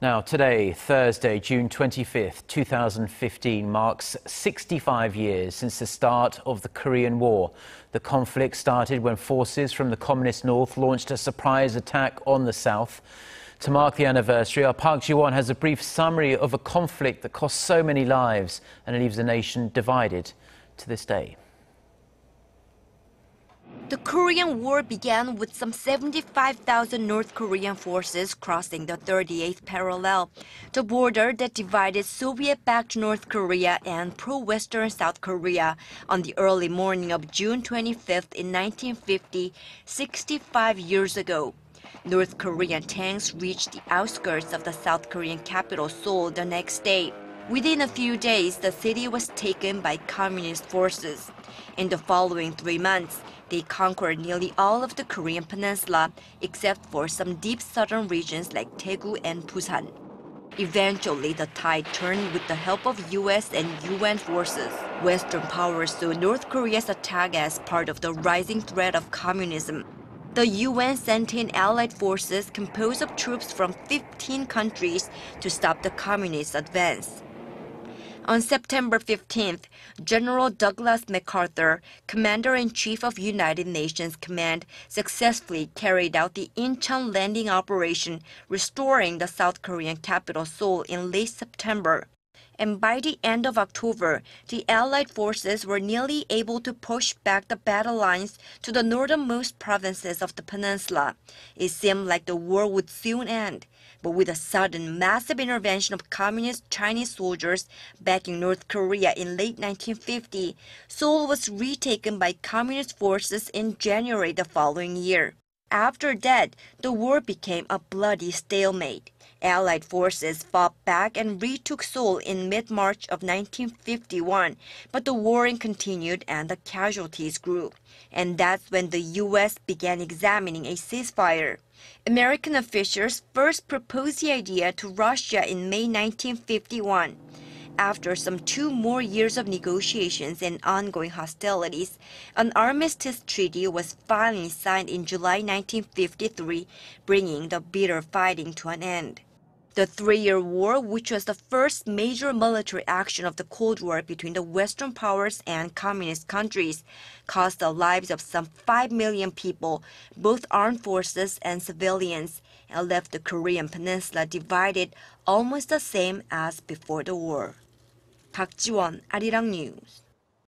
Now, today, Thursday, June 25th, 2015, marks 65 years since the start of the Korean War. The conflict started when forces from the Communist North launched a surprise attack on the South. To mark the anniversary, our Park Ji-won has a brief summary of a conflict that cost so many lives and leaves the nation divided to this day. The Korean War began with some 75,000 North Korean forces crossing the 38th parallel, the border that divided Soviet-backed North Korea and pro-Western South Korea on the early morning of June 25th in 1950, 65 years ago. North Korean tanks reached the outskirts of the South Korean capital Seoul the next day. Within a few days, the city was taken by communist forces. In the following 3 months, they conquered nearly all of the Korean Peninsula, except for some deep southern regions like Daegu and Busan. Eventually, the tide turned with the help of U.S. and UN forces. Western powers saw North Korea's attack as part of the rising threat of communism. The UN sent in allied forces composed of troops from 15 countries to stop the communist advance. On September 15th, General Douglas MacArthur, Commander-in-Chief of United Nations Command, successfully carried out the Incheon landing operation, restoring the South Korean capital Seoul in late September. And by the end of October, the Allied forces were nearly able to push back the battle lines to the northernmost provinces of the peninsula. It seemed like the war would soon end, but with a sudden massive intervention of communist Chinese soldiers backing North Korea in late 1950, Seoul was retaken by communist forces in January the following year. After that, the war became a bloody stalemate. Allied forces fought back and retook Seoul in mid-March of 1951, but the warring continued and the casualties grew. And that's when the U.S. began examining a ceasefire. American officials first proposed the idea to Russia in May 1951. After some 2 more years of negotiations and ongoing hostilities, an Armistice Treaty was finally signed in July 1953, bringing the bitter fighting to an end. The 3-year war, which was the first major military action of the Cold War between the Western powers and communist countries, cost the lives of some 5 million people, both armed forces and civilians, and left the Korean Peninsula divided almost the same as before the war. Park Ji-won, Arirang News.